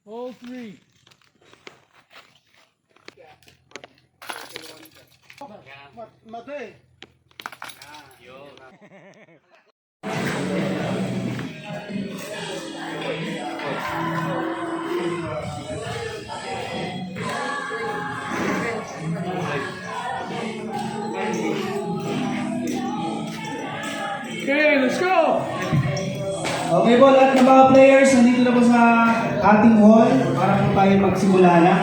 Hole 3. Mate. Okay, let's go! Okay po, lahat ng mga players, nandito na po sa ating hall para po tayo magsimula na.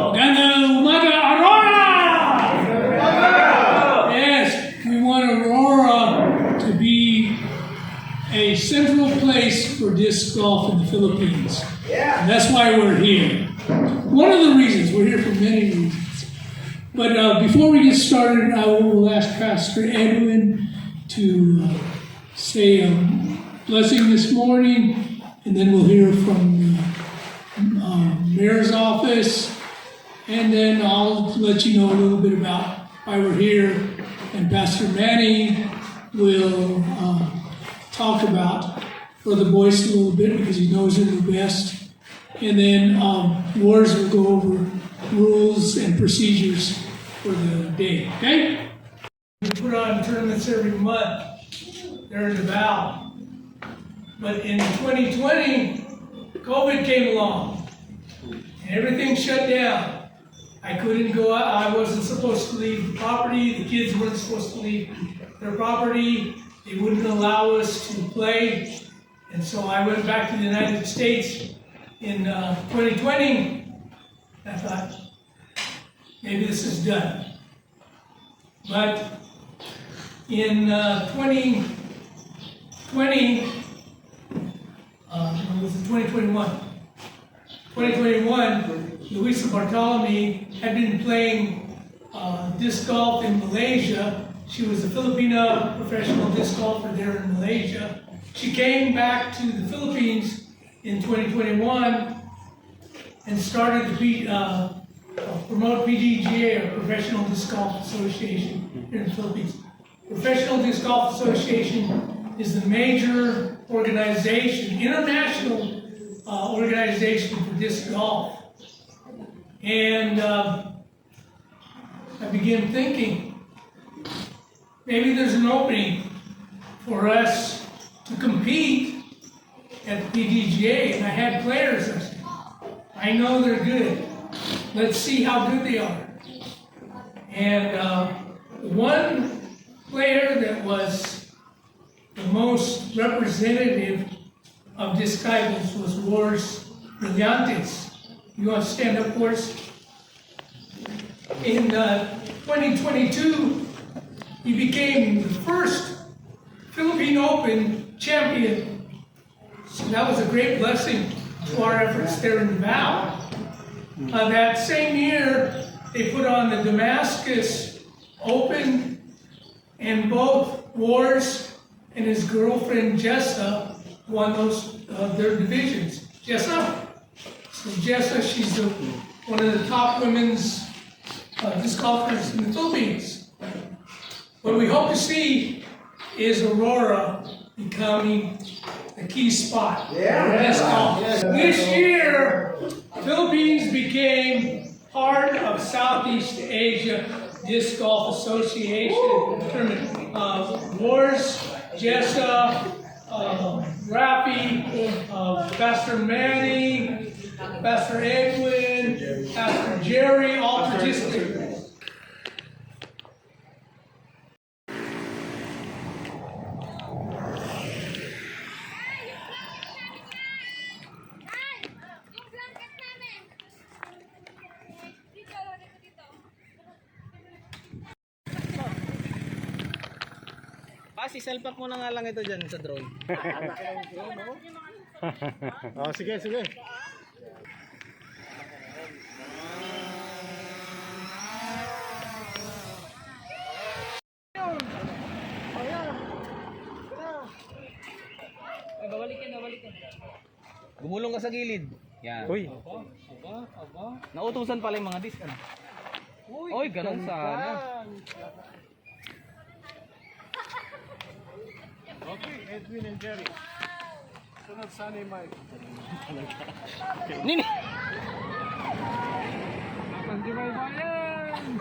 Ganda umaga, Aurora! Yes, we want Aurora to be a central place for disc golf in the Philippines. And that's why we're here. One of the reasons, we're here for many reasons. But before we get started, I will ask Pastor Edwin to say a blessing this morning, and then we'll hear from the mayor's office, and then I'll let you know a little bit about why we're here, and Pastor Manny will talk about Brother Boyce a little bit because he knows him the best, and then Wars will go over rules and procedures for the day, okay? We put on tournaments every month. They're in the Val. But in 2020, COVID came along. And everything shut down. I couldn't go out. I wasn't supposed to leave the property. The kids weren't supposed to leave their property. They wouldn't allow us to play. And so I went back to the United States in 2020. I thought, maybe this is done. But in 2020, was it 2021? 2021, Luisa Bartolome had been playing disc golf in Malaysia. She was a Filipina professional disc golfer there in Malaysia. She came back to the Philippines in 2021 and started to promote PDGA, or Professional Disc Golf Association, here in the Philippines. Professional Disc Golf Association is the major organization, international organization for disc golf. And I began thinking, maybe there's an opening for us to compete at the PDGA. And I had players, I said, I know they're good. Let's see how good they are. And one player that was the most representative of disc titles was Wars Brillantes. You want to stand up, Wars? In 2022, he became the first Philippine Open champion. So that was a great blessing to our efforts there in the Val. That same year, they put on the Damascus Open, and both Wars and his girlfriend Jessa won their divisions. Jessa? So Jessa, she's one of the top women's disc golfers in the Philippines. What we hope to see is Aurora becoming a key spot. Disc golf. This year, Philippines became part of Southeast Asia Disc Golf Association tournament. Wars, Jessa, Rafi, Pastor Manny, Pastor Edwin, Pastor Jerry, all participated. Selfie mo na nga lang ito dyan sa drone. Oh, sige, sige. Gumulong ka sa gilid. Yan. Uy. Nautusan pala yung mga disc. Ano? Uy, ganun sana. Okay, Edwin and Jerry. Nini!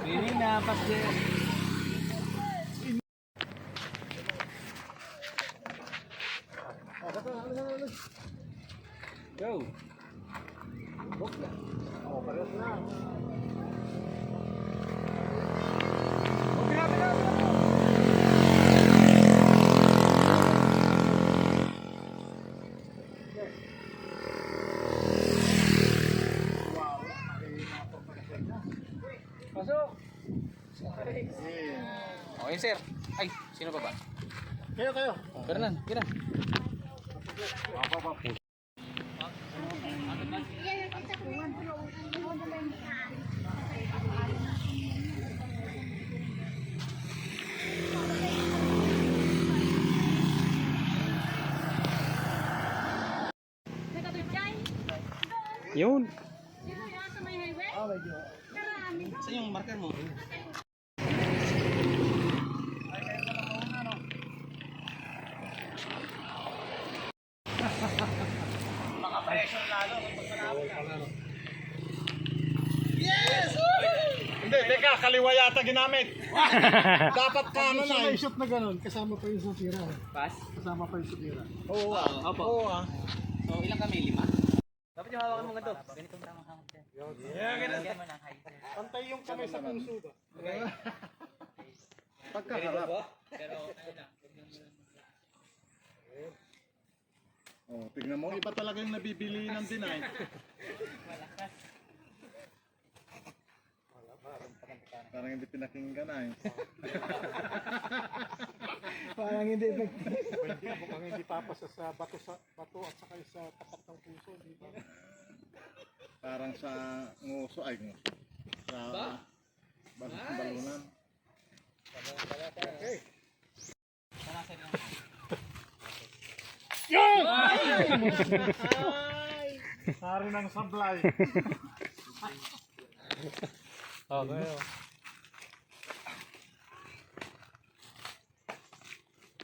Piling na, pas din. Go! Pasok! Okay, sir. Ay, sino pa ba? Kayo. Fernan, kira. Yun. Saan yung marker mo? Hindi, teka, kaliwa yata ginamit. Dapat kanan na. May shoot na ganun, kasama pa yung sutira. Pass? Kasama pa yung sutira. Oo. Opo. Oo ah. So, ilang kami? 5? Dapat yung hawakan mo ganito. Ganitong tamang hawak dyan. Yeah, ganun. Ganyan mo ng height. Pantay yung kamay sa puso ba? Okay. Pagkaharap. Pero, ayun na. Oh, tignan mo, iba talaga yung nabibili ng deny. Parang hindi pinakinggan ay. Parang hindi mukhang hindi papasa sa bato at saka sa tapat ng puso, di ba? Parang sa nguso ay nguso. Sa balunan. Okay. Yan! Sari ng sablay. Okay.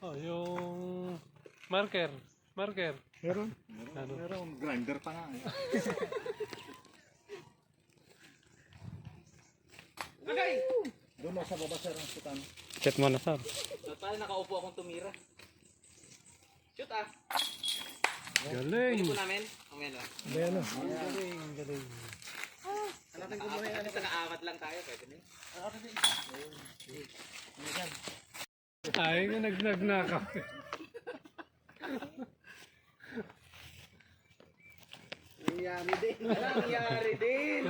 Oh, yung marker. Meron grinder pa nga. Doon sa baba sir ang sutan. Chat mo na, sir. So, paano nakaupo akong tumira? Shoot ah! Galing. Hindi po namin? Mamaya lang. Galing. Hanapin ko muna yung naka-apat lang tayo. Pwede na yun. Ay, nagnag na ako. Nangyari din!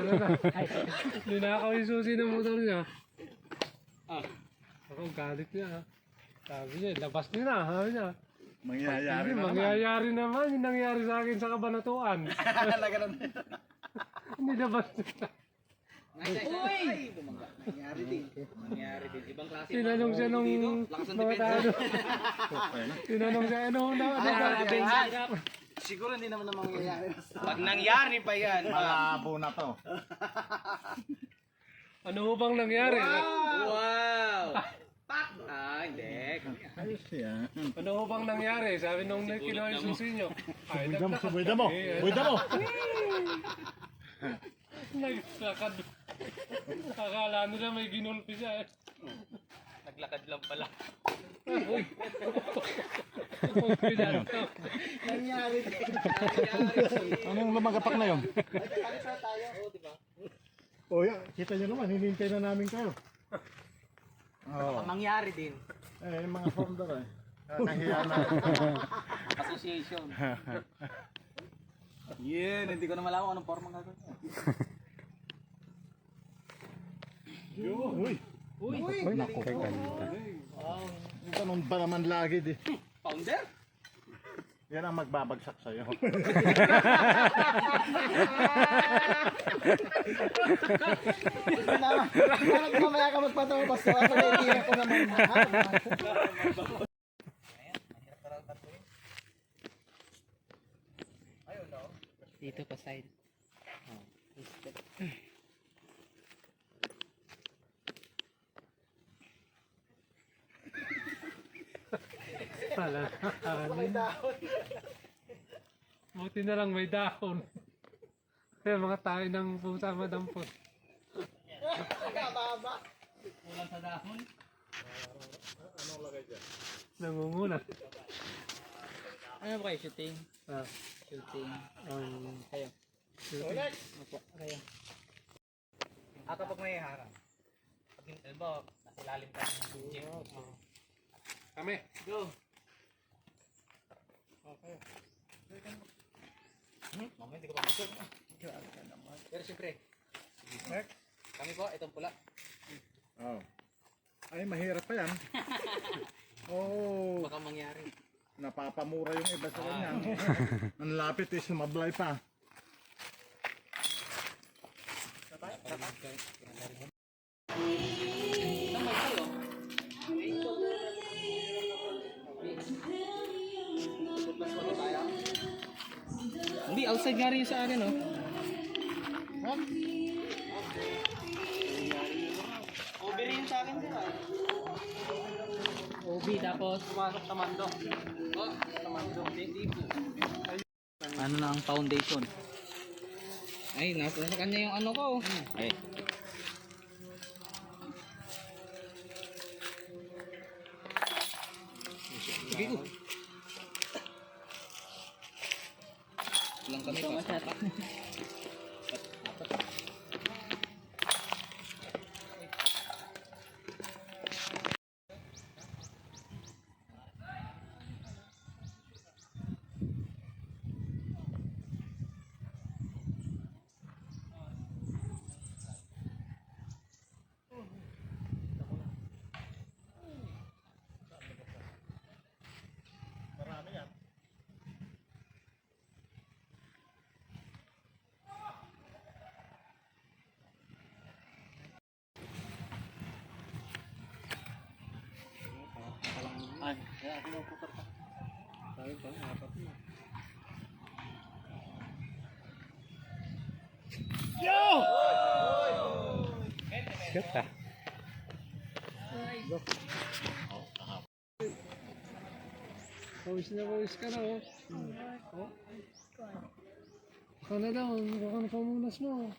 Ninakaw yung susi ng motor niya. Ah. Ako, galit niya. Ha? Sabi niya, labas niya na. Sabi niya. Mangyayari Hindi, na naman. mangyayari naman. Yung nangyari sa akin sa kabanatuan. Nilabas niya. Uy! Bumangga. Nangyari din. Ibang klase. Tinanong siya nung Lakas ng mga depensa. Tinanong siya, ano Siguro hindi naman mangyayari. Pag nangyari pa yan. Malabo na to. Ano ho bang nangyari? Wow! Pak! Hindi. Ayos yan. Ano ho bang nangyari? Sabi nung kinuha yung susi nyo. Ay, Buwida mo. Naglakad. Akala nila may ginulpi siya eh. Naglakad lang pala. Uy! Nangyari din. Anong lumagapak na yun? O yan, kita nyo naman, hinihintay na namin kayo. Oo. Mangyari din. Eh, mga founder eh. Nahiya na. Association. Hindi ko na malaman kung anong forma nga doon. Uy! Naku, ganda. Ganun ba naman lagi di? Founder? Yan ang magbabagsak sa'yo. Mamaya ka magpatawa basta ako na hindi ko naman. Dito pa side. Pala. Buti na lang may dahon. Kaya mga tayo ng pusa madampot. Kulang sa dahon. Nangunguna. Ano ba kayo? Shooting? Ah, Shooting. ang Kayo? Opo, kayo. Kapag may harang. Pag yung elbow, nasa ilalim ka ng gym. kami. Go! Mamaya hindi ko pa masok. Pero siyempre, kami po, itong pula. Oh. Ay, mahirap pa yan. Oh, Baka mangyari. napapamura yung iba sa kanya. Ang lapit eh, sumablay pa. Tamay kayo. Hindi, outside nga rin yung sa akin, oh. Over yung sa akin, diba? OB, tapos pumasok sa mando. Oh, sa mando. Ano na ang foundation? Ay, nasa kanya yung ano ko. Ay. Sige ko. Lang kami pa. Cute ah. Pawis na pawis ka na oh. Oh. Ikaw na daw, baka na pamunas mo.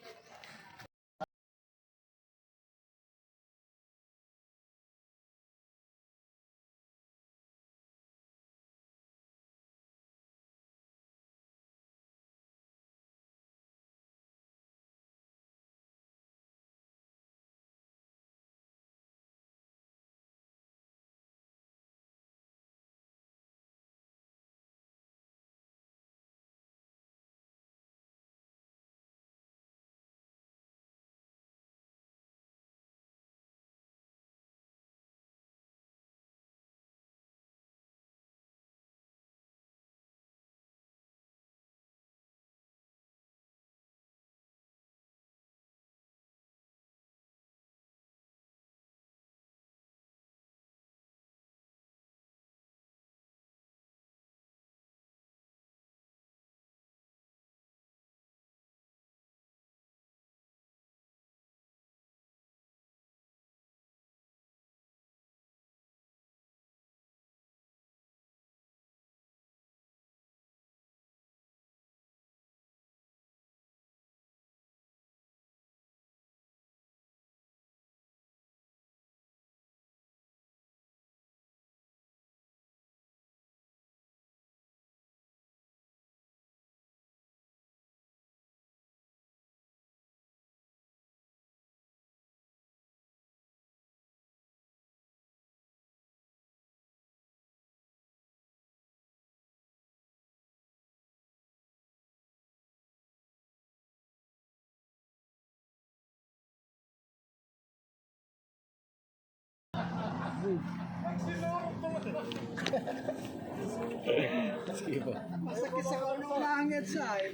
Masakit sa ulo mahangit siya eh.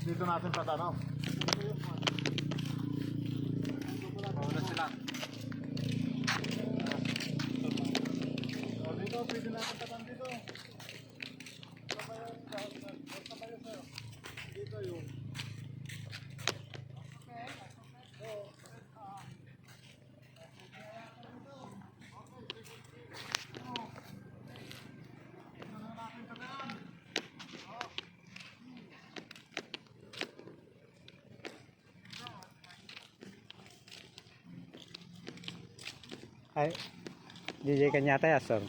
Dito natin patanong. Pauna sila. Dito, pwede natin patanong dito. Dito yung Ay, DJ Kanyata ya, sir.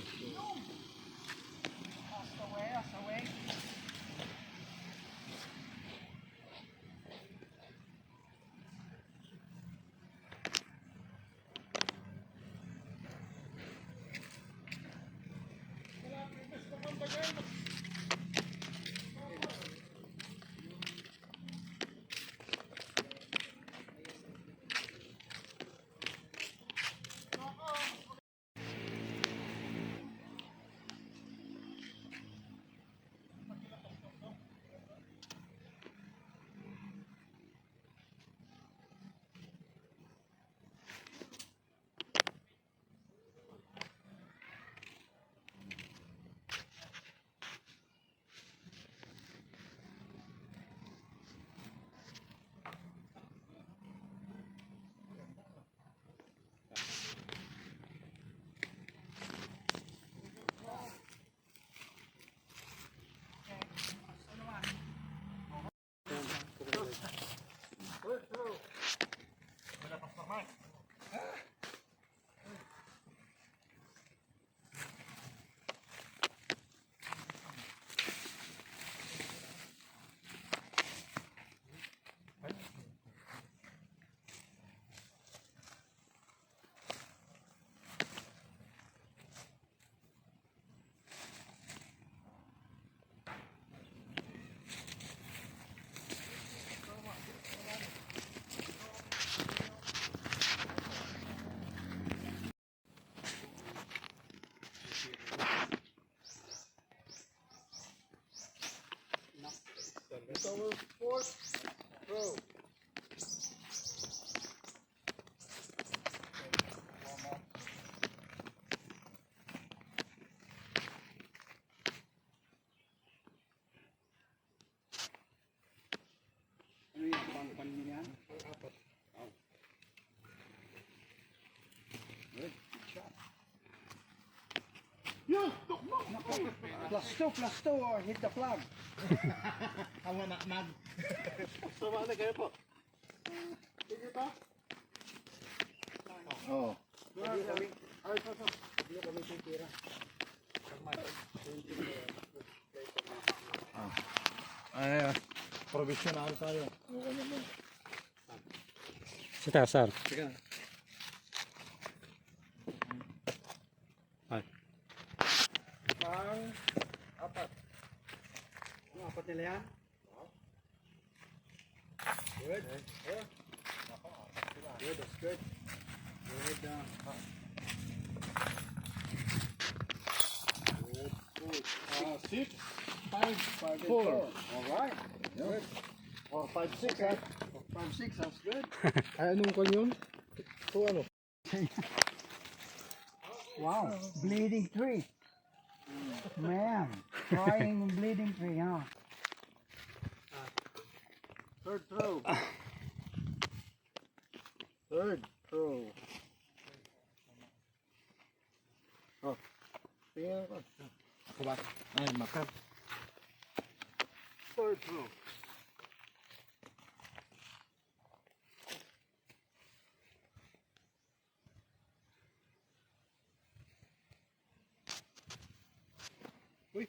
Plus two, or hit the flag. Tama na, mag. Sama na kayo po. Sige pa? Oo. Ay, provisional tayo. Sita, sir. Apat. Ano, apat nila yan? Good. Good, that's good. Good. Six, five, four. All right. Good. Or 5-6 ha. 5-6, that's good. Ay, anong kwan yun? Ito ano? Wow, bleeding tree. Man, crying bleeding tree, huh? Third throw. Third throw. Oh. Tingnan ko. Ako ba? Ay, makar. Third throw. Uy.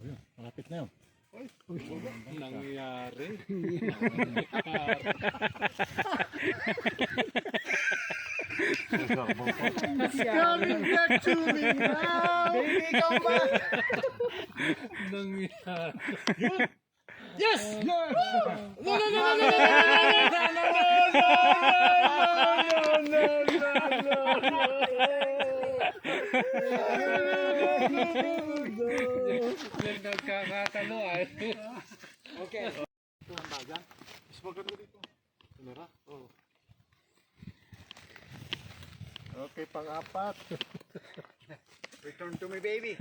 Ayun, malapit na yun. Nangyari. Coming back to me now! Baby, come back! Nangyari. Yes! No! No, no, no, no, no, no, no, no, no, Yan nagkakatalo ay. Okay. Ito ang bagan. Mas maganda dito. Kamera? Oo. Okay, pang-apat. Return to me, baby.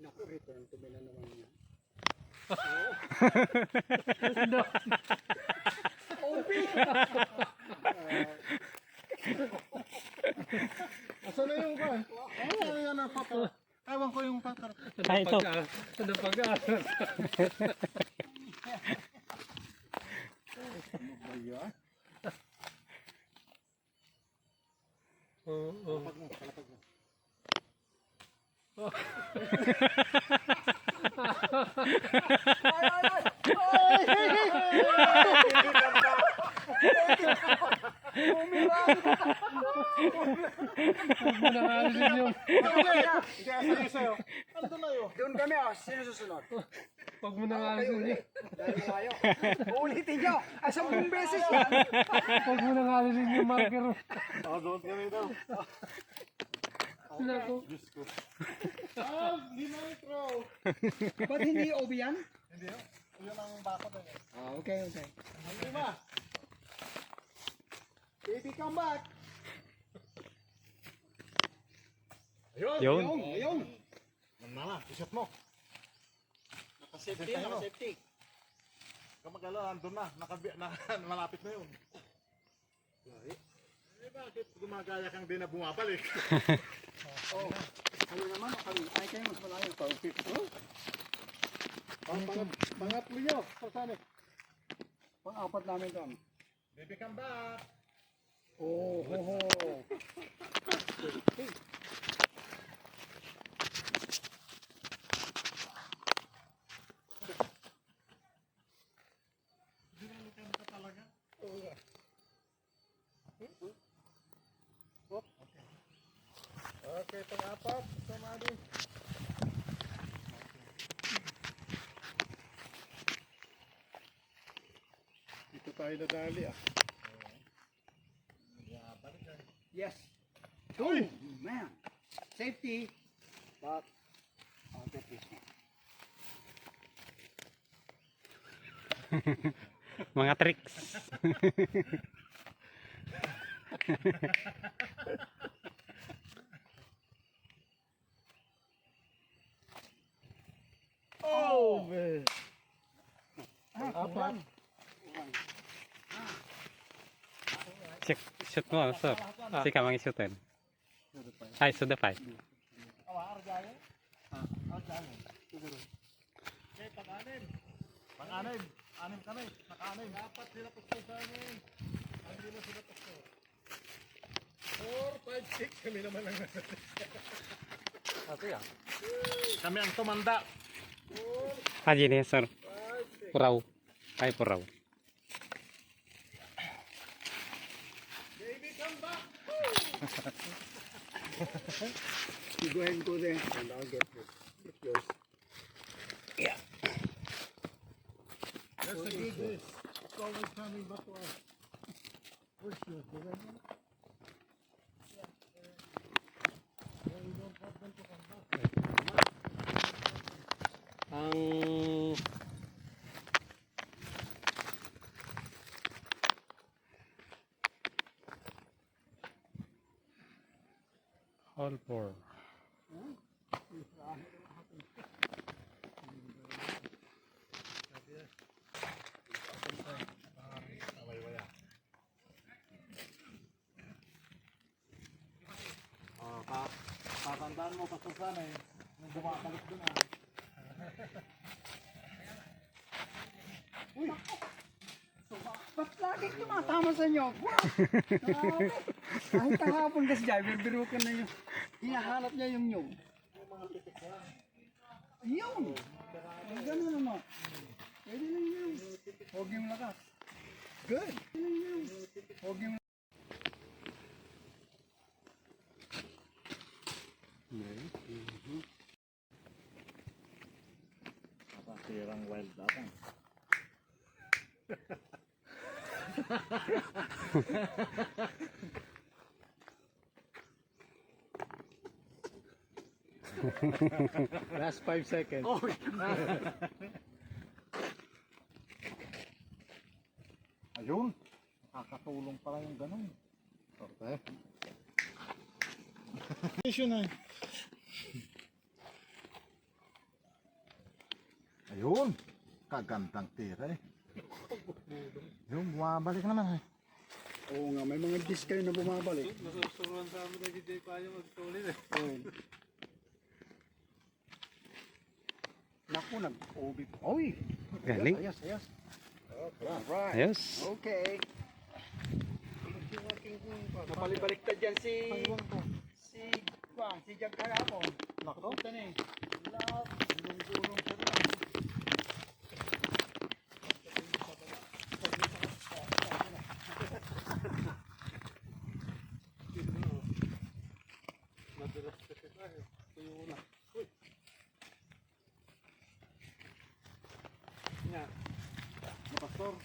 Naku, return to me na naman yan. Asan na yung kwan? Ano yan ang papa? Ewan ko yung papa. Ay, ito. Sa napag-aaral. Oo. Palapag mo, palapag mo. Huwag mo nang alisin yung... Hindi, asan sa'yo? Ando na yun. Doon kami, sino susunod? Huwag mo nang alisin yung... Uulitin nyo! 10 beses yan! Huwag mo nang alisin yung marker. Oh, doon kami daw. Nako. Diyos ko. Ah, hindi na throw. Ba't hindi OB yan? Hindi yun. Yun ang bakod na yun. Okay. Hindi ba? Baby, come back. Ayun. Yun. Ayun! Mama, isot mo. Naka-safety, Tayo. naka-safety. Kamagala, andun na. Malapit na yun. Eh, bakit gumagaya kang di na bumabalik? Kayo naman, ay kayo mas malayo. Pangatlo nyo. Pasali. Pang-apat namin doon. Baby, come back. Oh, ho, ho. Okay, pang-apat. Samadi. Dito tayo nadali ah. Yes. Go, man. Safety. But, I'll get this one. Mga tricks. Oh, man. Apat. Shoot mo, sir. Si ka mang isutin. Ay, sudapay. Okay, pang-anim. Pang-anim. Anim kami. Naka-anim. Apat sila pusto sa amin. Hindi na sila pusto. 4, 5, 6. Kami naman lang. Kami ang tumanda. Haji nih, sir. Purau. Ay, purau. Baby, come back. You go ahead and go there, and I'll get this. Get yours. That's a good dish. It's always coming back to us. Where's yours? The red one? Ang all four. Tatandaan mo, Pastor Sanay, nung bumabalik doon ah. Ba't lagi tumatama sa inyo? Grabe. Kahit kahapon kasi dyan, birbiro ka na yung hinahanap niya yung nyog. Yun! Ang ganun ano. Pwede lang yun. Huwag yung lakas. Good! Huwag yung Kapasirang wild datang. Last 5 seconds. Ayun. Nakakatulong pala yung ganun. Okay. Issue na. Ayun. Kagandang tira eh. Yung bumabalik naman eh. Oo nga, may mga disc kayo na bumabalik. Nasusuruan sa amin na DJ Payo magtuloy eh. Oo. Naku, nag-OB. Oy! Galing. Ayos, ayos. Alright. Ayos. Okay. Napalibaliktad yan si Jag kahapon. Nako. Lahat. Gulong-gulong siya doon. Madalas kasi tayo. Tuyo na. Uy. Yan. Pastor.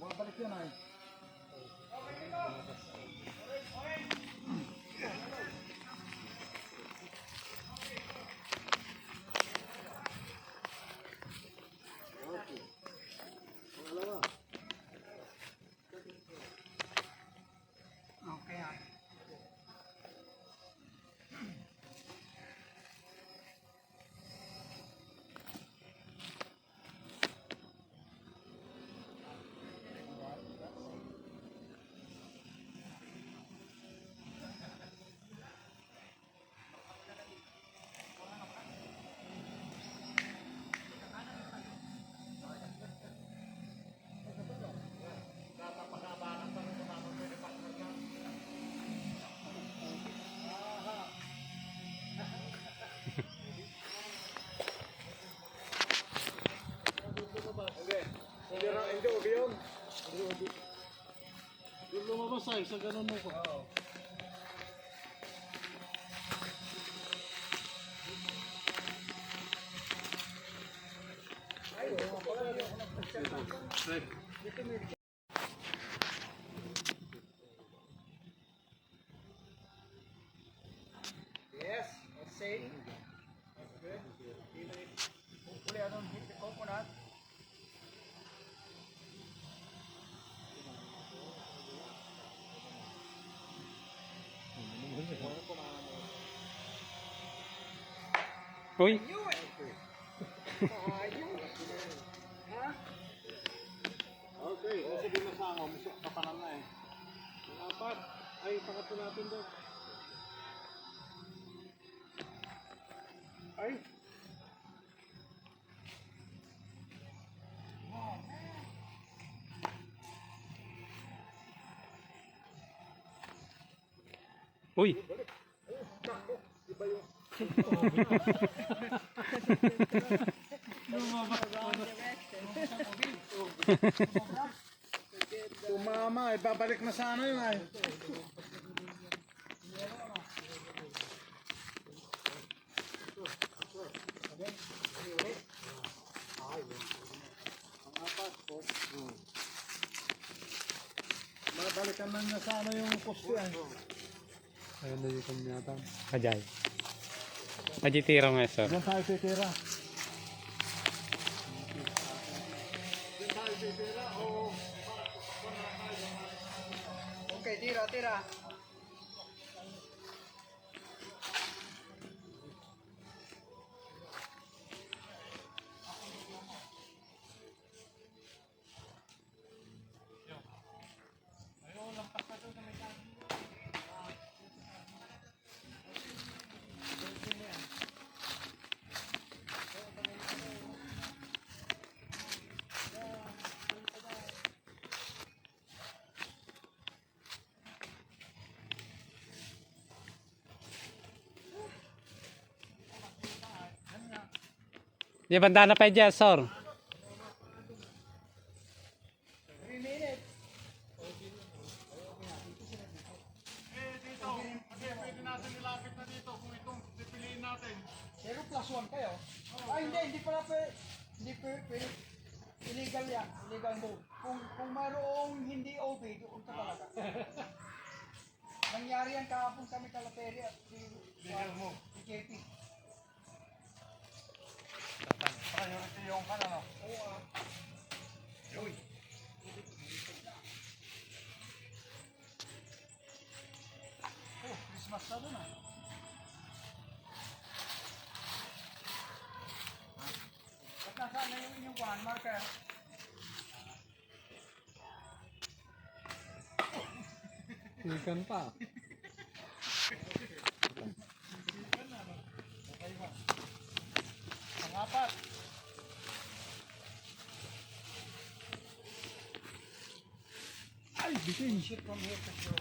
Bumabalik yun ay. Okay ah. Hindi, ubi yun. Yung lumabas ay, sa ganun mo ko. Yes, let's see. Huli, anong hit the coconut? Uy, Ayun! Ayun! Ha? Okay, kung sabihin na sa ako, musok kapanan na eh. Apat. Ay, pangatlo natin doon. Ay. uy. Tumama, ibabalik na sa ano yun ay. Babalikan na niya sa ano yung poste ay. Ayun na yung kumyatan. Ajay. Ajay tira nga sir. Diyan tayo titira. Diyan tayo titira o Okay, tira, tira. Di banda na pa dyan, sir. 3 minutes. dito. Kasi pwede natin nilapit na dito kung itong pipiliin natin. Pero +1 kayo. Ay, hindi pala pwede. Hindi pwede. Illegal yan. Illegal move. Kung mayroong hindi OB, doon ka talaga. Nangyari yan kahapon kami Kalaperi at si JP. Priority yung ano. Christmas na doon ah. Ba't nasaan na yung inyong kuhan, marker? Ikan pa. Pangapat. Ay, bitin. Shoot from here to show.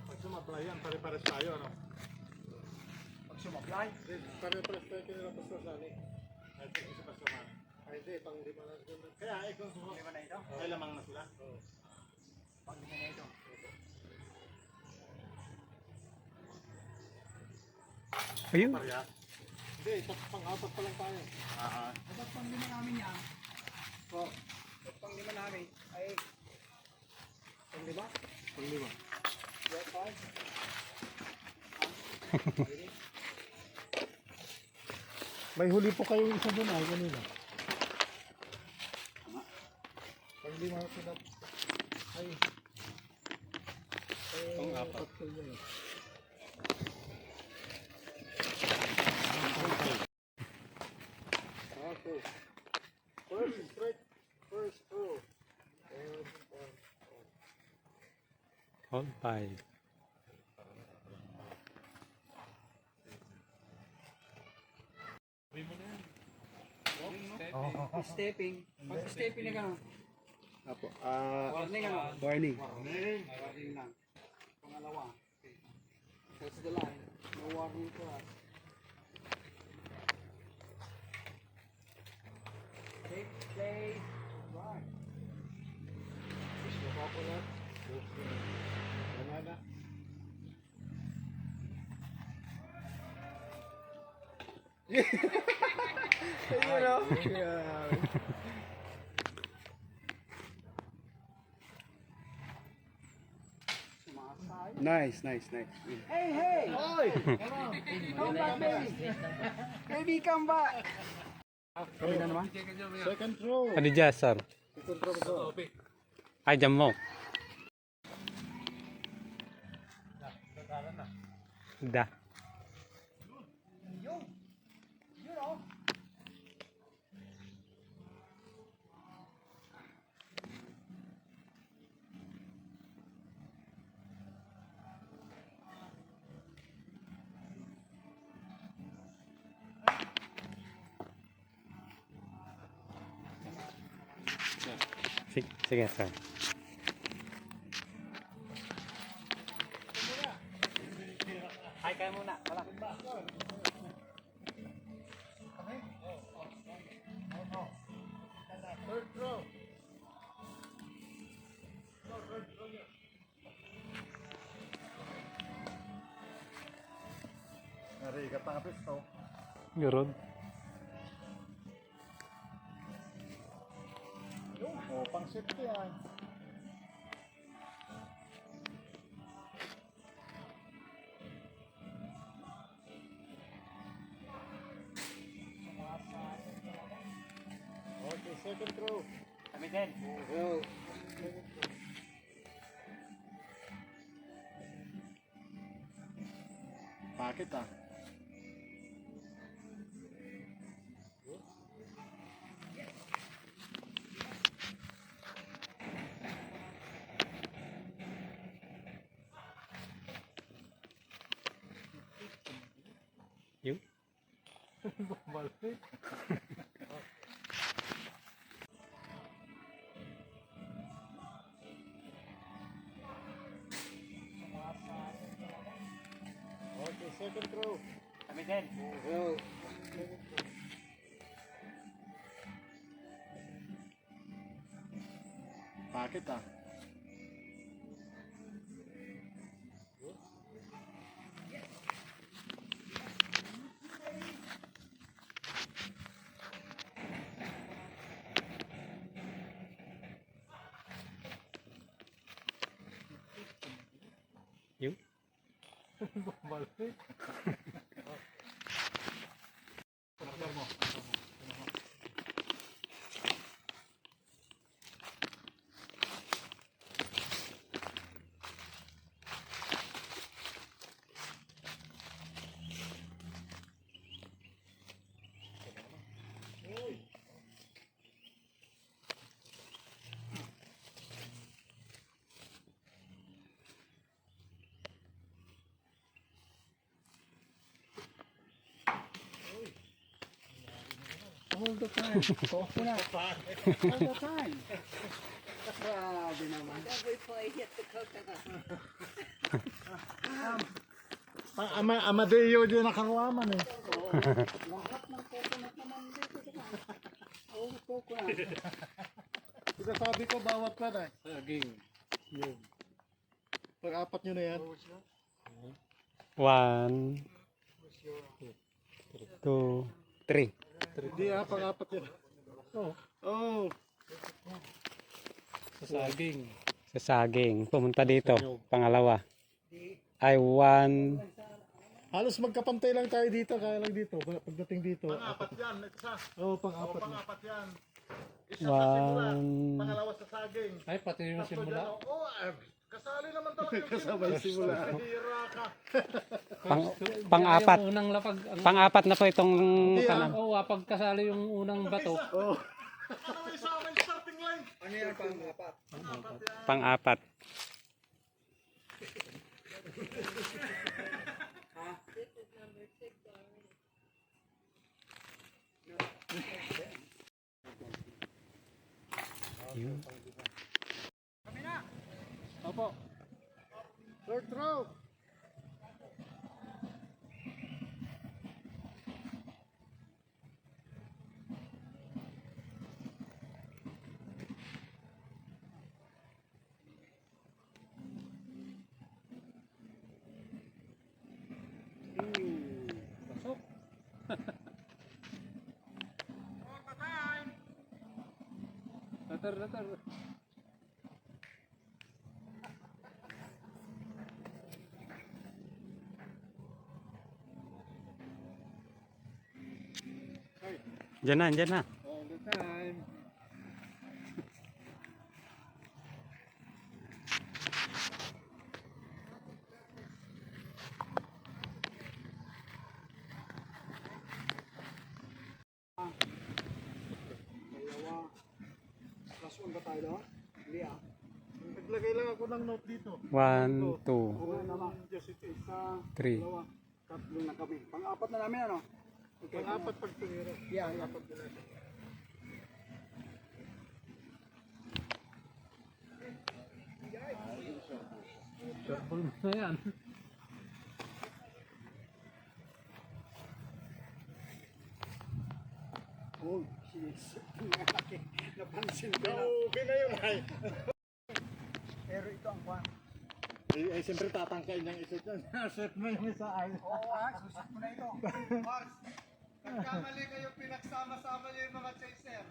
Pag sumablay yan, pare-pares tayo, no? Pag sumablay. Pare-pares tayo kinilapos na sali. Ay, isa pa sa man. Ay, hindi, pang lima na sila. Kaya, ikaw suha. Lima na ito? Ay, lamang na sila. Pag lima na ito. Ayun. Parehas. Hindi, pang-apat pa lang tayo. Dapat pang lima namin yan. Oh, pang lima namin ay pang lima? Pang lima. Yeah, 5. May huli po kayo isa doon ay kanina. Pang lima sila. Ay. Pang-apat. Okay. First straight. First throw. Hold 5. Stepping. Pag stepping na gano'n. Apo. Warning ano? Warning. Warning lang. Pangalawa. Okay. That's the line. No warning for us. Take play. Right. Coconut. Banana. Nice, nice, nice. Hey! Come back, baby! Baby, come back! Second throw. Ano dyan, sir? Second throw ko. Ay, dyan mo. Da. Sige, sir. Ay, kaya muna. Wala. Third throw. Nari, katapis to. Gurod. Oh, pang safety yan. Okay, second throw. Kami din. Bakit ah? Yung? Okay, second throw. Kami din. Bakit ah? Yung? All the time. Coffee na. All the time. Grabe naman. Every play hit the coconut. Amadeo din nakakuaman eh. Lahat ng coconut naman dito. All the coconut. Sinasabi ko bawat pan eh. Saging. Yun. Pag-apat nyo na yan. 1, 2, 3. Hindi ah, pag-apat yan. Oh. Sa saging. Pumunta dito. Pangalawa. Ay, 1. Halos magkapantay lang tayo dito, kaya lang dito. Pagdating dito. Pang-apat yan, isa. Oo, pang-apat. Pang-apat yan. Isa sa simula, 1. pangalawa sa saging. Ay, pati yung simula. Oo, kasali naman talaga yung kasabay simula. Hira ka. Pang-apat. Yung unang lapag. Pang-apat na po itong kanan. Oo, pagkasali yung unang bato. Oo. Ano may isa may starting line? Ano yan pang-apat? Pang-apat. Yun. Opo. Third throw. Latar. Dyan na. All the time. Dalawa. Plus 1 ba tayo doon? Hindi ah. Naglagay lang ako ng note dito. 1, 2, Oo naman. Just it is. Isa, 3. dalawa, tatlo na kami. Pang-apat na namin ano? Okay. Pang-apat pag tumira. Yeah. Shuffle mo na yan. Oh, jeez. Napansin ko na. Okay na yun ay. Pero ito ang kwan. Ay, siyempre tatangkain niyang isa dyan. Set mo yung isa ay. Oo susit mo na ito. Mars, nagkamali kayo pinagsama-sama niyo yung mga chaser.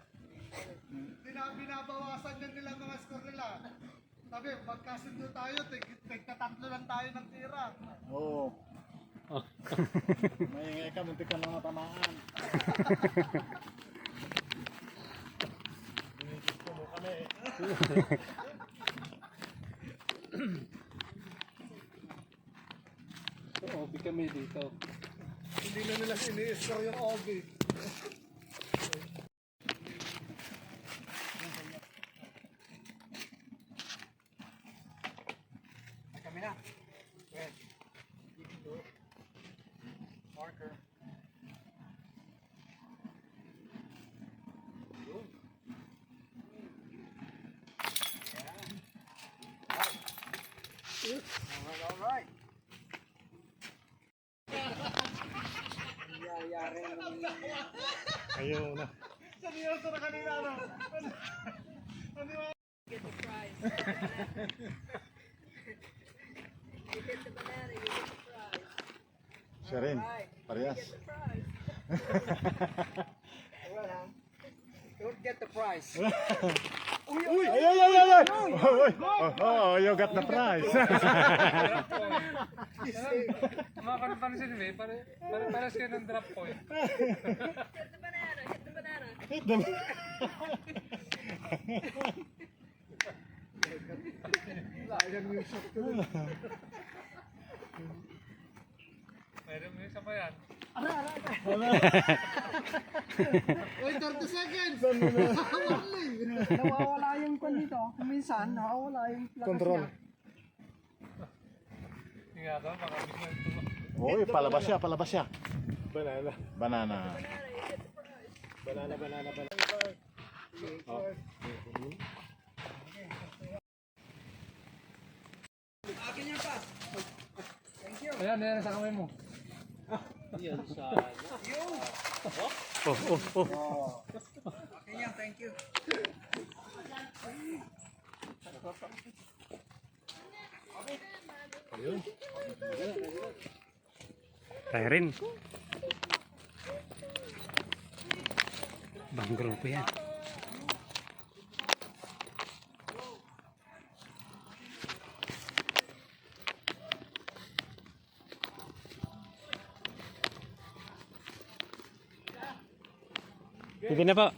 Binabawasan niyo nila mga score nila. Sabi, magkasundo tayo, tigtatatlo lang tayo ng tira. Oo. Maingay ka, muntik ka na matamaan. Binigis mo kami eh. So, OB kami dito. Hindi na nila ini-score yung OB. Kami na. Well, marker. Alright. Nangyayari naman yan. Ayaw na. Seryoso na kanina, ano? Get the prize. You hit the banana, you get the prize. Siya rin. Parehas. Get the prize. Well, don't get the prize. Uy! Ay! Oh, you got the prize. Mga pansin mo eh, pares kayo ng drop point. Hit the banana, hit the banana. Sayang yung shot ko. Meron mo isa pa yan. Uy, 30 seconds! Nawawala yung kwan dito. Minsan, nawawala yung lakas Control. niya. Tingnan ka, baka bigla ito. Uy, palabas siya. Banana. Banana. Akin yung pass. Ayan, sa kamay mo. Akin yan, thank you. Tayo rin. Bang grupo yan. Pipin na po.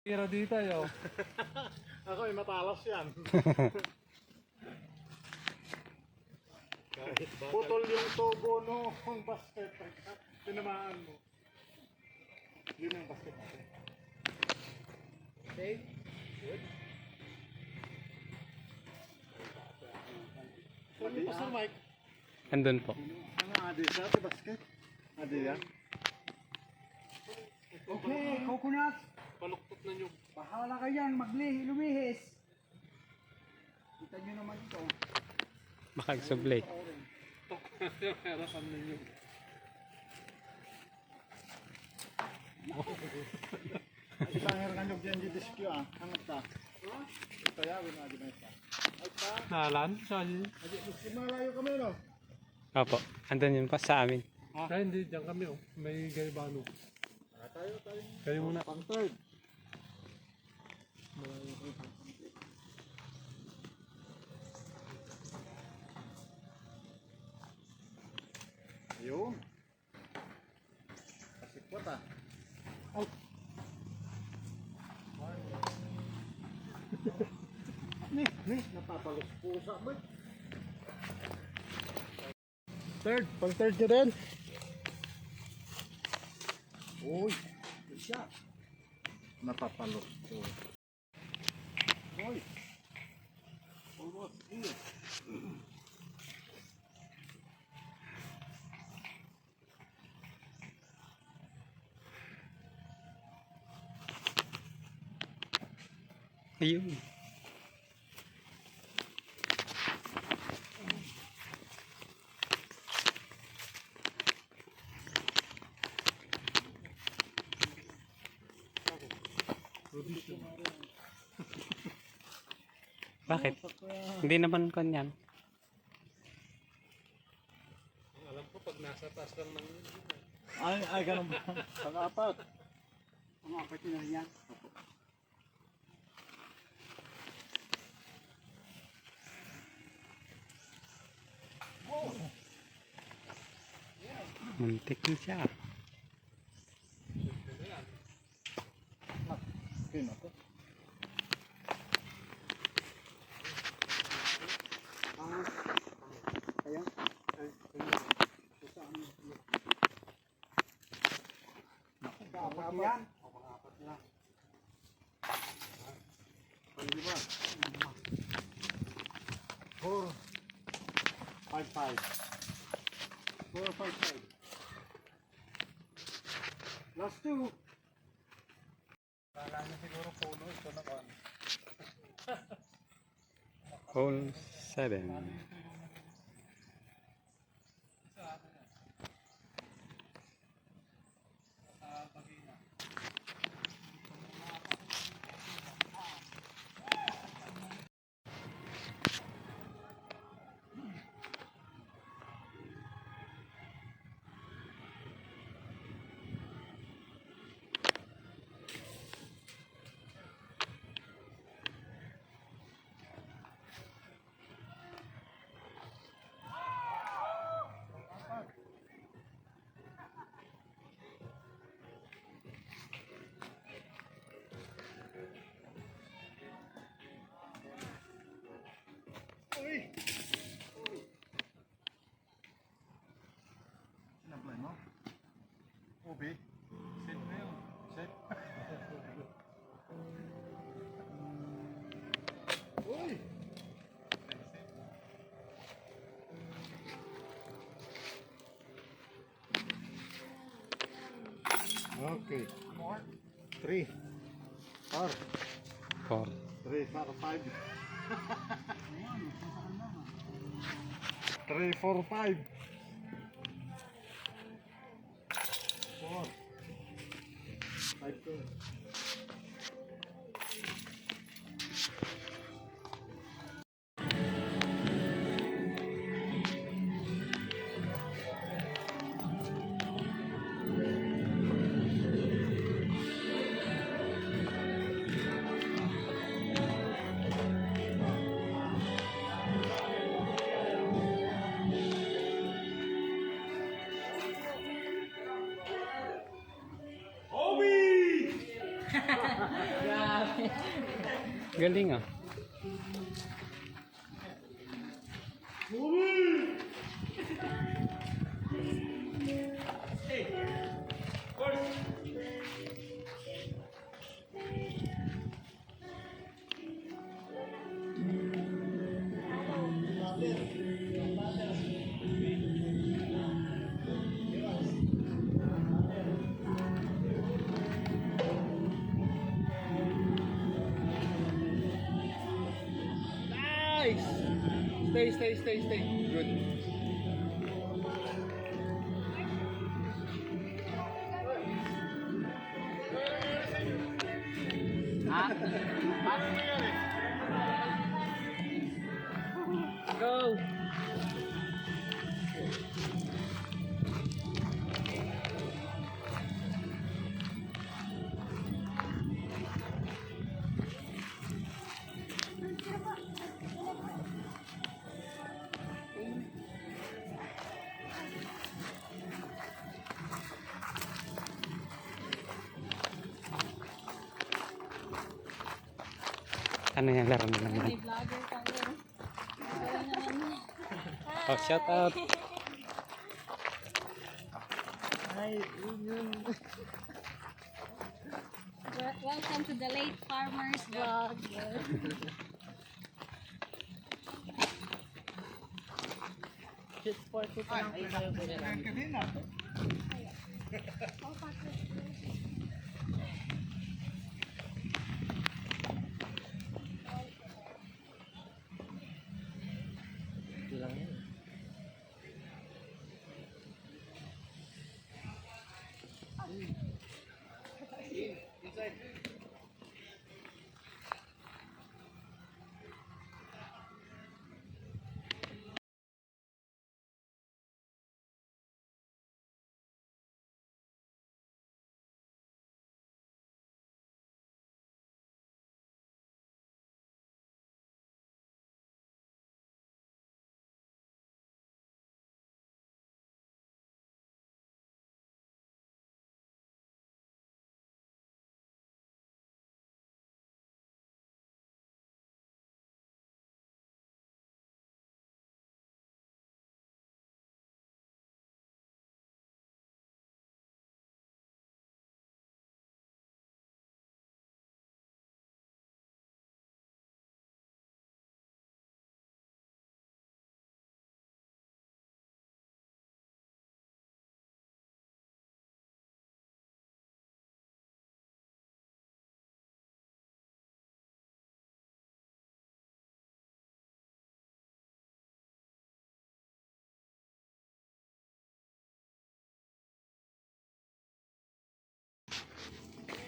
Tira dito yo. Ako ay matalas yan. Putol yung togo nung basket. Tinamaan mo. Yun ang basket natin. Okay. Saan mo sa mic? Andun po. Ang adi sa basket. Adi yan. Okay, coconut. Paluktot na nyo. Bahala kayo yan, lumihis. Kita nyo naman ito. Makagsublay. Harapan ninyo. Adi pangir kan yung dyan diskyo ah. Hangat ka. Ito ya, win adi na ito. Nalan? Saan? Adi, malayo kami no? Opo, andun yun pa sa amin. Ay, hindi. Diyan kami oh. May Garibano. Kayo muna. Pang third. Ayun. Kasikwat ah. Napapalos pusa mo. Third, pang third nyo rin. Uy, siya. Napapalos pusa. Uy. Almost here. Ayun. Bakit? Hindi naman kanyan. Alam ko pag nasa taas lang ng... Ay, ganun ba? Pang-apat. Ang apat na rin yan. Muntik na siya. Okay na to. Ayan. Apat yan. Pang-lima. 4, 5, 5. 4, 5, 5. Last two. Kala niya siguro puno ito na kan. Hole 7. Sinablay mo? Ubi? Set na yun. Set? Uy! Okay. 3, 4, 4. 3, 4, 5. 3, 4, 5. 4, 5, 2. Galing ah. Nice! Stay. Good. Go! Ano yung laro nila May naman? vlogger ka rin. Wala naman. Oh, shout out. Welcome to the late farmers vlog.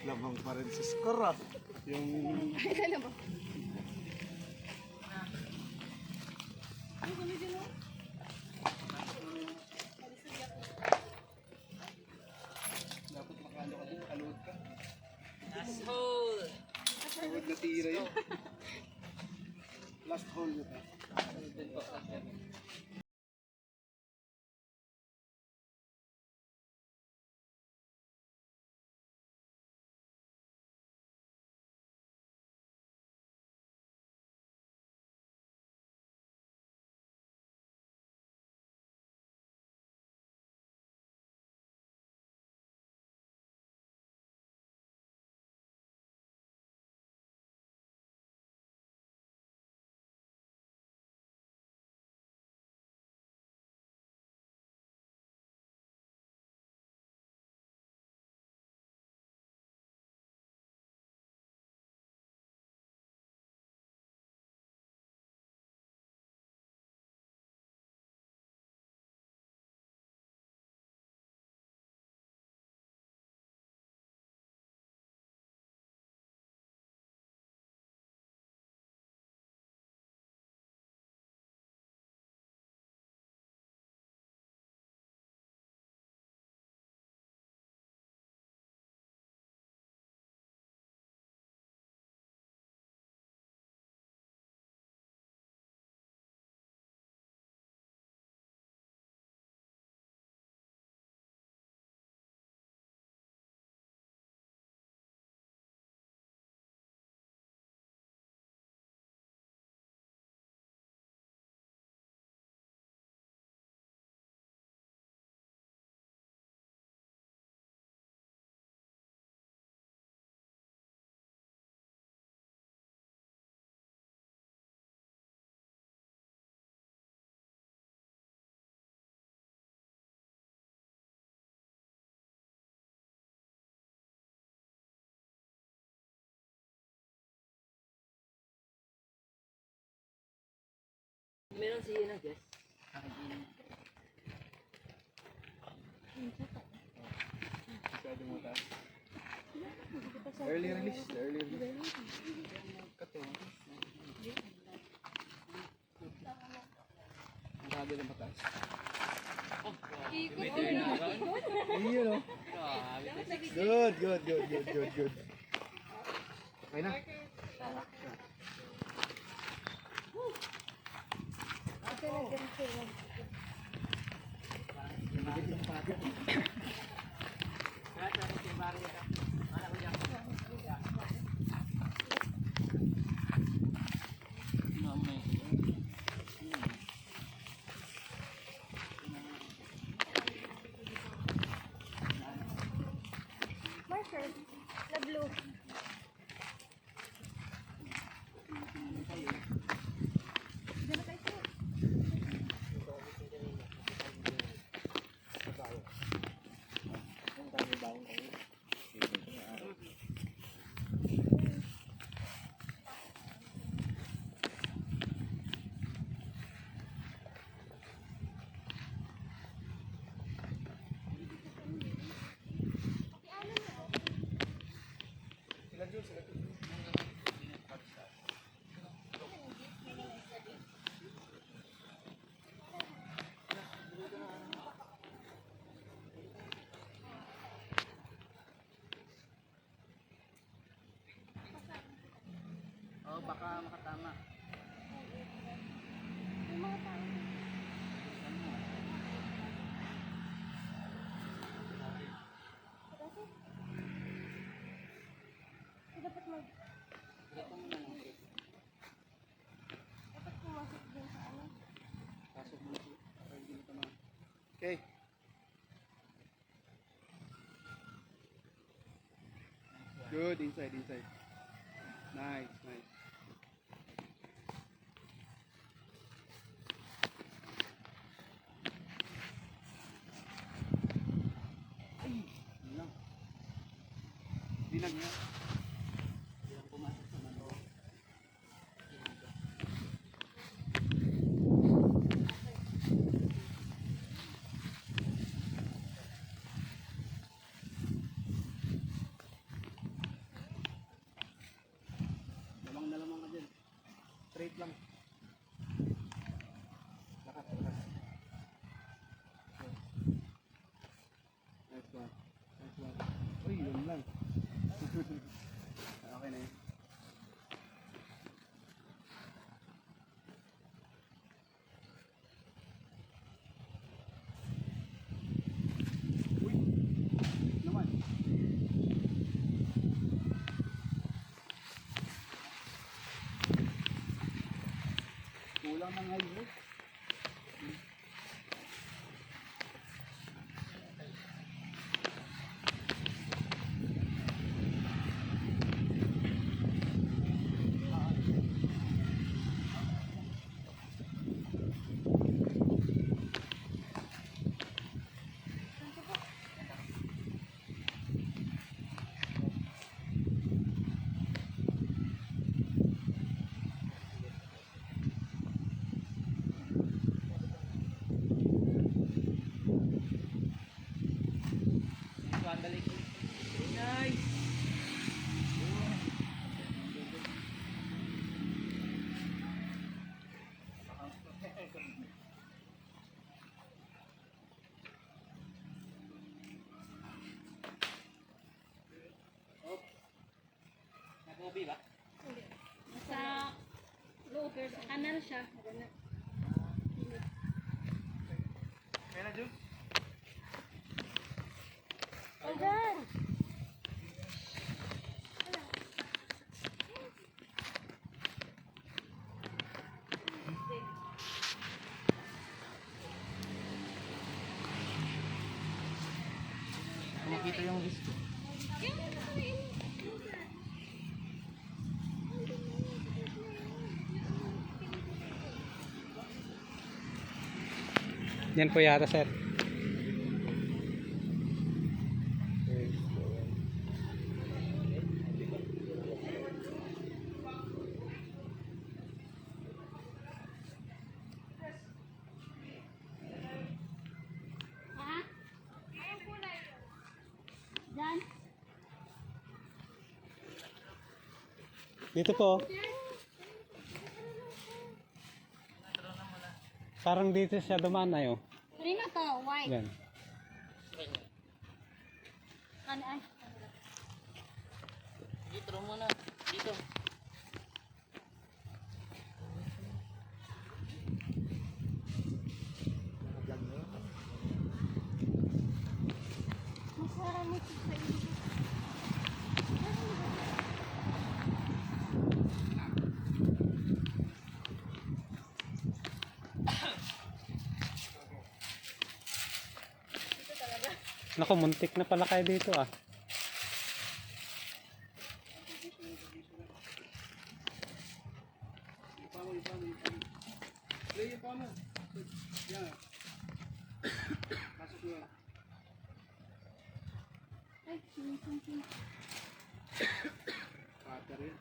Lamang pa rin sa score ah. Yung tawad na tira yun. Last hole yun. Meron si Ina Jess. Early release. Early release. Grabe na mataas. Ayun o. Good, good, good, good, good, good. Okay na. Okay. Good, inside. Nice. Bilang niya. Lamang ka dyan. Straight lang. Lakas. Nice one. Uy, yun lang. Okay na yun. Uy, naman. Kulang ng highway. Nag-ubi ba? Hindi. Sa loob, pero sa kanan siya. Ganun. Kaya na, Jun? Ayan! Nakikita yung list ko. Yan po yata, sir. Ha? Diyan? Dito po. Parang dito siya dumaan na yun. Rino to, white. Yan. Ano ay? Dito muna. Dito. Masarap mo sa iyo. Naku, muntik na pala kayo dito ah. Play yung pa mo. Yan. Pasok mo. Ay, sing. Pata rin.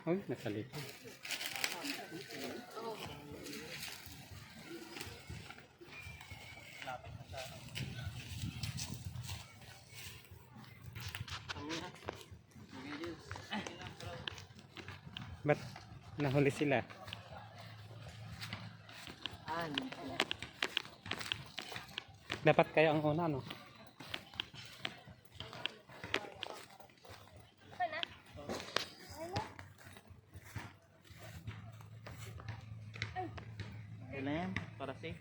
Uy, nasa likod. Ba't nahuli sila? Dapat kayo ang una, no? Ano yan? Para safe.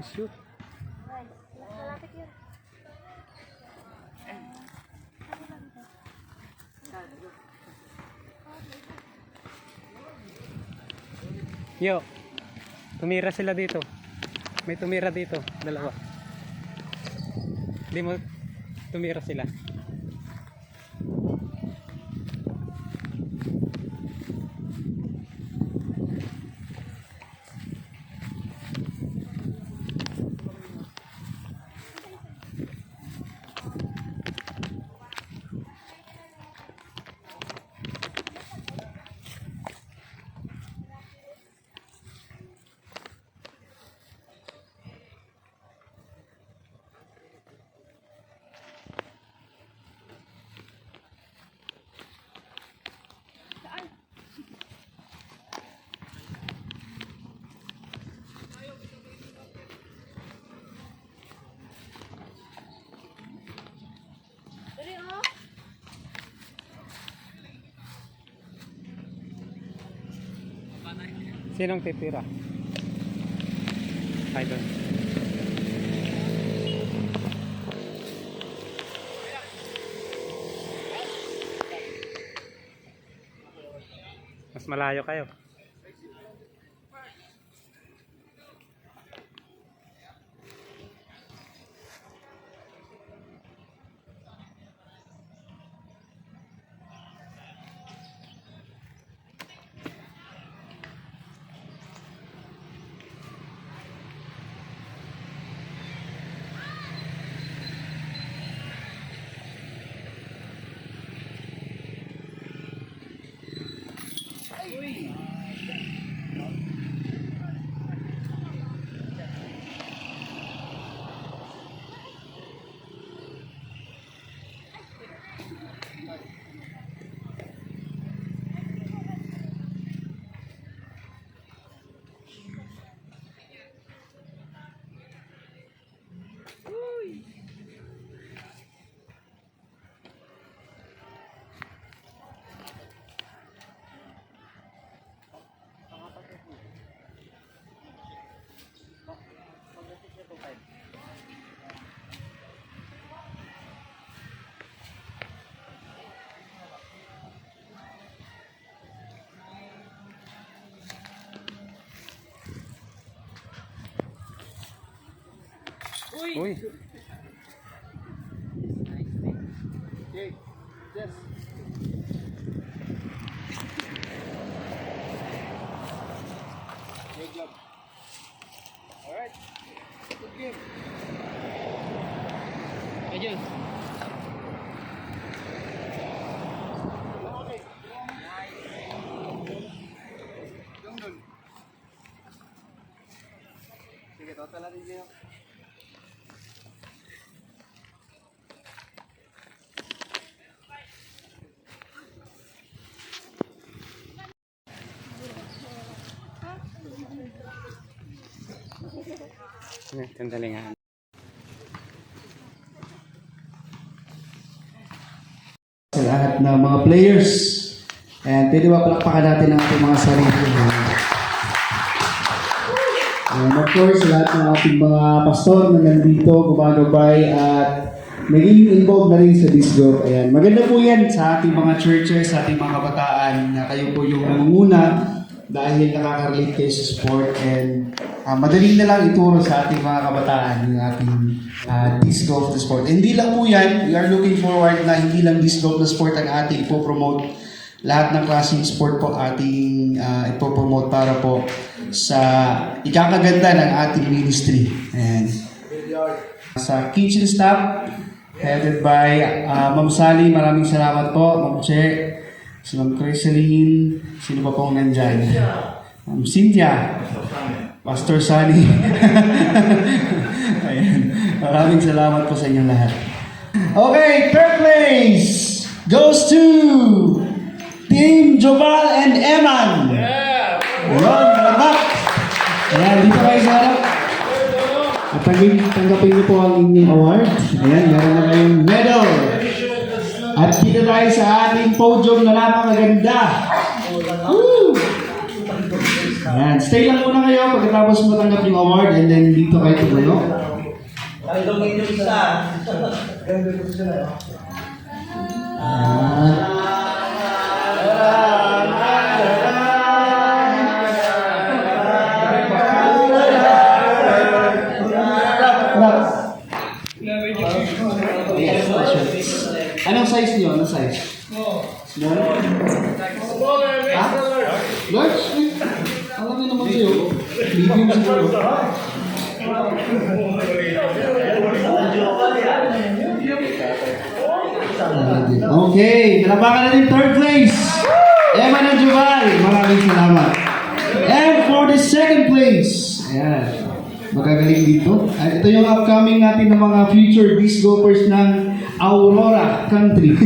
Shoot. Yo, tumira sila dito. May tumira dito, dalawa. Hindi mo tumira sila. Sinong titira? Ay, doon. Mas malayo kayo. Uy. Okay. Yes. Good job. Alright. Good game. Ayun. Okay. Dun. Sige, total natin dito. Sandali nga. Sa lahat ng mga players. And pwede ba palakpakan natin ang ating mga sarili. And of course, lahat ng ating mga pastor na nandito, gumagabay at naging involved na rin sa disc golf. Ayan. Maganda po yan sa ating mga churches, sa ating mga kabataan na kayo po yung nangunguna dahil nakaka-relate kayo sa sport and madali na lang ituro sa ating mga kabataan yung ating disc golf na sport. Hindi lang po yan, we are looking forward na hindi lang disc golf na sport ang ating ipopromote. Lahat ng klaseng sport po ating ipopromote para po sa ikakaganda ng ating ministry. And sa kitchen staff, headed by Ma'am Sally, maraming salamat po. Ma'am Che, si Ma'am Criseline, sino pa pong nandyan? Cynthia, Pastor Sunny. Ayan. Maraming salamat po sa inyong lahat. Okay, third place goes to Team Joval and Eman. Yeah! Ron, salamat. Ayan, dito kayo sa harap. At tanggapin niyo po ang inyong award. Ayan, meron na kayong medal. At dito tayo sa ating podium na napakaganda. Woo! Ayan, stay lang muna kayo pagkatapos mo tanggap yung award and then dito kayo tugulo. Tanggalin yung isa. Anong size niyo? Anong size? Small? Ha? Large? Alam niyo naman sa'yo. Medium siguro. Okay, pinabakan natin third place. Emma and Joval, maraming salamat. And for the second place, ayan, magagaling dito. At ito yung upcoming natin ng mga future disc golfers ng Aurora Country.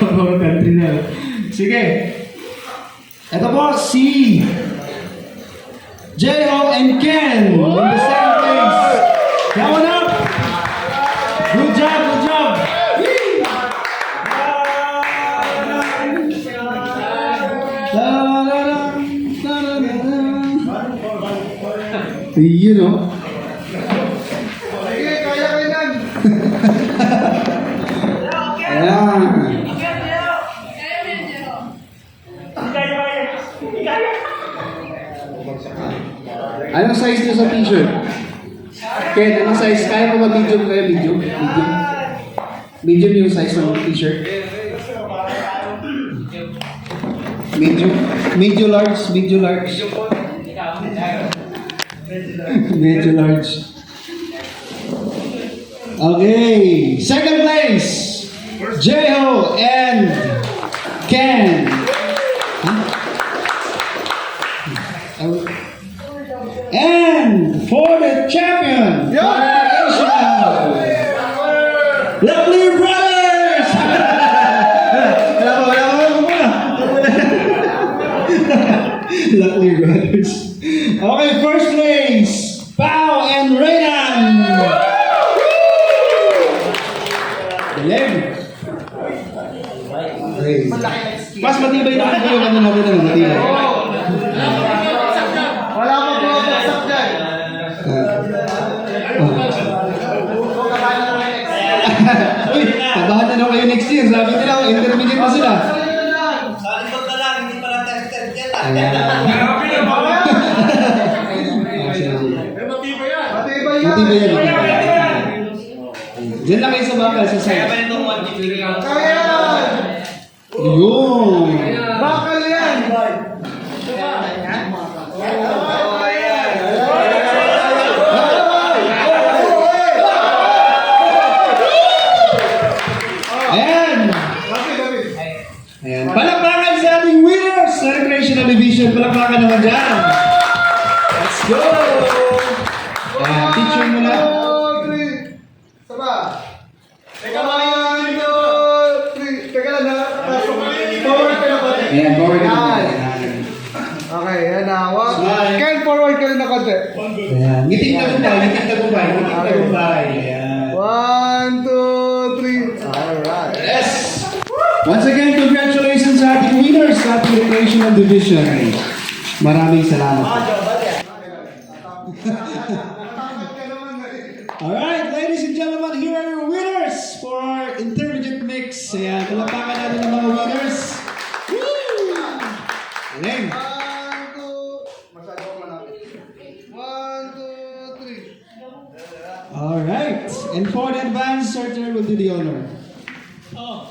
Aurora Country na. Sige. Ito po si J.O. and Ken in the second place. Come on up. Good job, good job. You know. Sige, kaya kayo yan. Ayan. Anong size niyo sa t-shirt? Ken, anong size? Kaya mo mag-medium kayo? Medium? Medium? Medium yung size ng t-shirt? Medium? Medium large? Medium large? Medium large. Okay. Second place. Jeho and Ken. And for the champion, Luckily Brothers! Luckily Brothers. Okay, first place, Pao and Raynan. Galing. Okay. Mas matibay naman po yung ano natin ng matibay. Wala pa po bagsak dyan. Uy, tabahan na daw kayo next year. Sabi nila, intermediate na sila. Sa likod na lang, hindi pa na-tested yan. Matibay yan. Matibay yan. Diyan lang kayo sa bakal, sa Kaya side. pa nitong 150 ka. Kaya yan. Yun. Bakal yan. Ayan. Ayan. Palakpakan sa ating winners sa recreational division. Palakpakan naman dyan. Let's go. Ayan, picture mo na. 2, 3. Saba. Teka, 1, 2, 3. Teka lang na. Forward ka na konti. Ayan, forward ka naman. Okay, yan na. Smile. Ken, forward ka rin na konti. Ayan. Ngiting tagumpay, ngiting tagumpay, ngiting tagumpay. Ayan. 1, 2, 3. Alright. Yes! Once again, congratulations sa ating winners sa ating recreational division. Maraming salamat. Alright, ladies and gentlemen, here are your winners for our intermediate mix. Ayan, palapakan natin ang mga